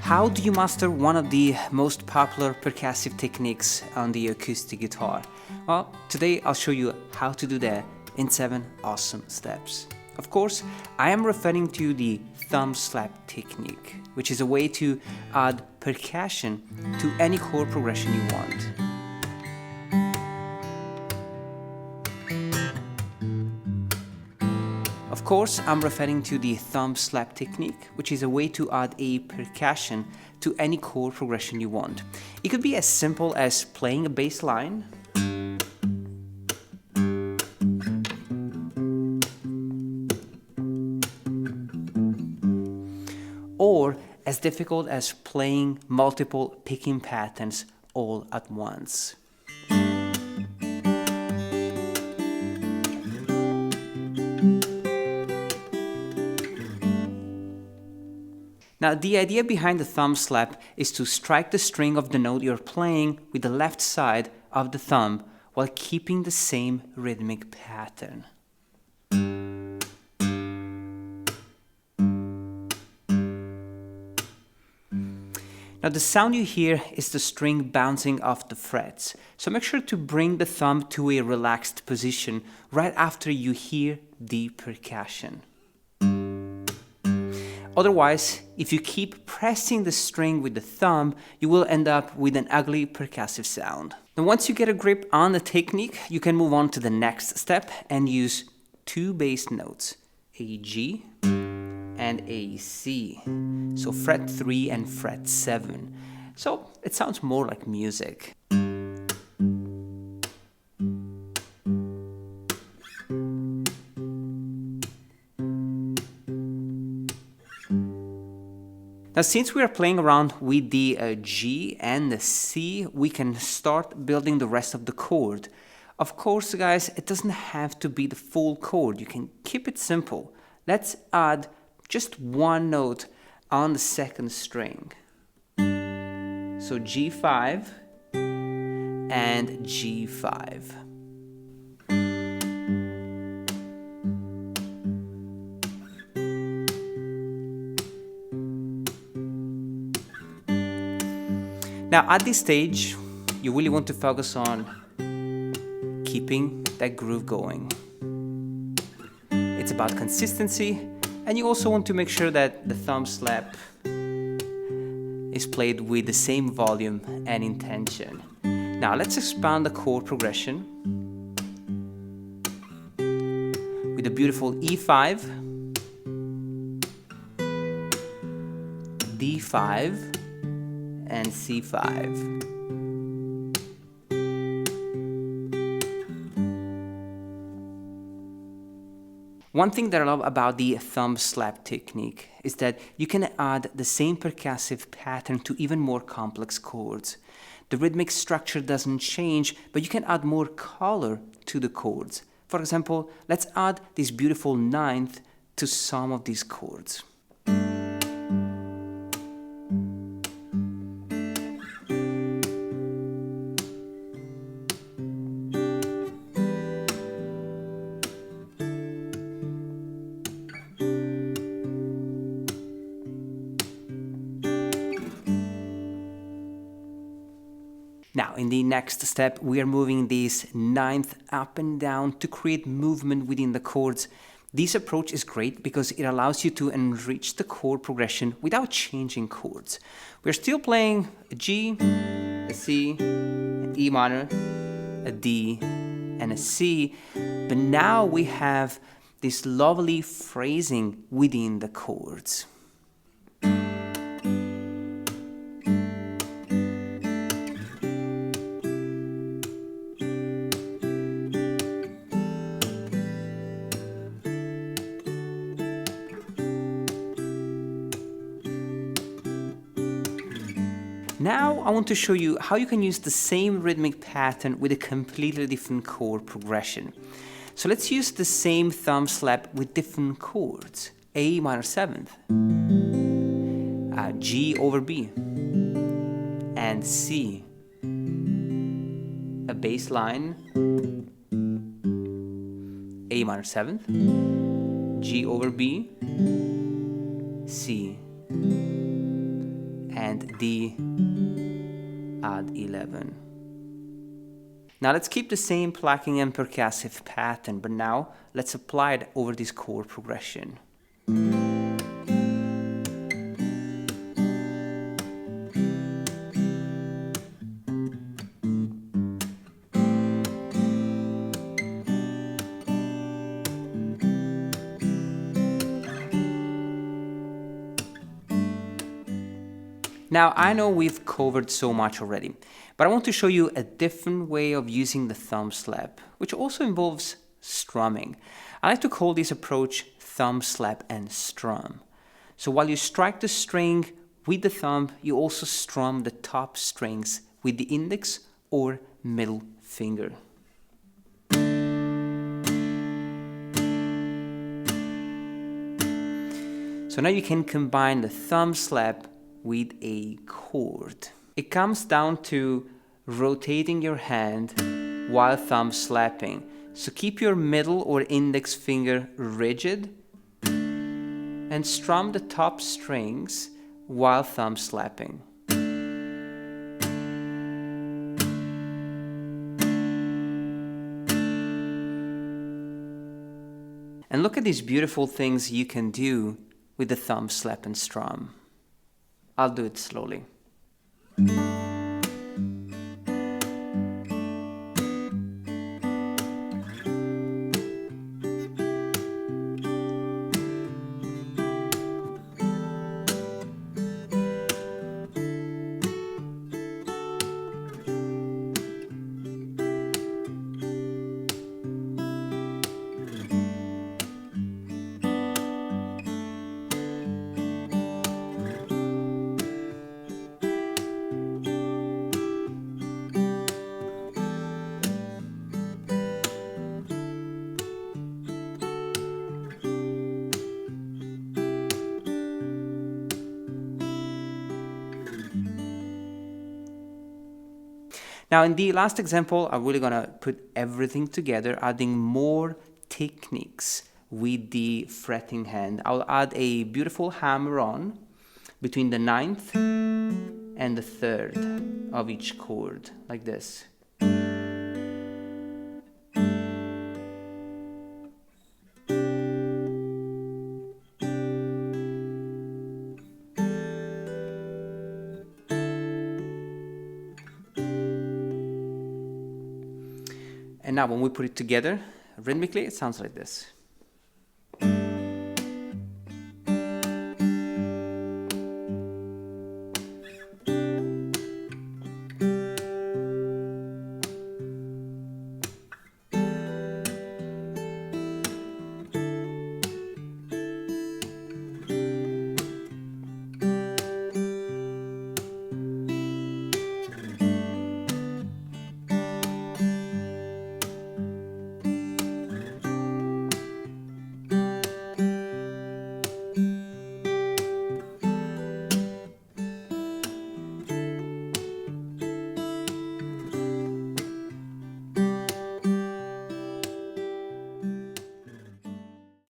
How do you master one of the most popular percussive techniques on the acoustic guitar? Well, today I'll show you how to do that in 7 awesome steps. Of course, I am referring to the thumb slap technique, which is a way to add percussion to any chord progression you want. Of course, I'm referring to the thumb slap technique, which is a way to add a percussion to any chord progression you want. It could be as simple as playing a bass line, or as difficult as playing multiple picking patterns all at once. Now, the idea behind the thumb slap is to strike the string of the note you're playing with the left side of the thumb while keeping the same rhythmic pattern. Now, the sound you hear is the string bouncing off the frets, so make sure to bring the thumb to a relaxed position right after you hear the percussion. Otherwise, if you keep pressing the string with the thumb, you will end up with an ugly percussive sound. Now, once you get a grip on the technique, you can move on to the next step and use 2 bass notes, a G and a C. So fret 3 and fret 7. So it sounds more like music. Now, since we are playing around with the G and the C, we can start building the rest of the chord. Of course, guys, it doesn't have to be the full chord. You can keep it simple. Let's add just 1 note on the 2nd string. So G5 and G5. Now, at this stage, you really want to focus on keeping that groove going. It's about consistency, and you also want to make sure that the thumb slap is played with the same volume and intention. Now, let's expand the chord progression with a beautiful E5, D5, and C5. One thing that I love about the thumb slap technique is that you can add the same percussive pattern to even more complex chords. The rhythmic structure doesn't change, but you can add more color to the chords. For example, let's add this beautiful 9th to some of these chords. Now, in the next step, we are moving this 9th up and down to create movement within the chords. This approach is great because it allows you to enrich the chord progression without changing chords. We're still playing a G, a C, an E minor, a D, and a C, but now we have this lovely phrasing within the chords. Now I want to show you how you can use the same rhythmic pattern with a completely different chord progression. So let's use the same thumb slap with different chords. A minor 7th, G over B, and C. A bass line, A minor 7th, G over B, C, and D, add 11. Now let's keep the same plucking and percussive pattern, but now let's apply it over this chord progression. Now, I know we've covered so much already, but I want to show you a different way of using the thumb slap, which also involves strumming. I like to call this approach thumb slap and strum. So while you strike the string with the thumb, you also strum the top strings with the index or middle finger. So now you can combine the thumb slap with a chord. It comes down to rotating your hand while thumb slapping. So keep your middle or index finger rigid and strum the top strings while thumb slapping. And look at these beautiful things you can do with the thumb slap and strum. I'll do it slowly. Now in the last example, I'm really gonna put everything together, adding more techniques with the fretting hand. I'll add a beautiful hammer on between the 9th and the 3rd of each chord, like this. And now when we put it together, rhythmically, it sounds like this.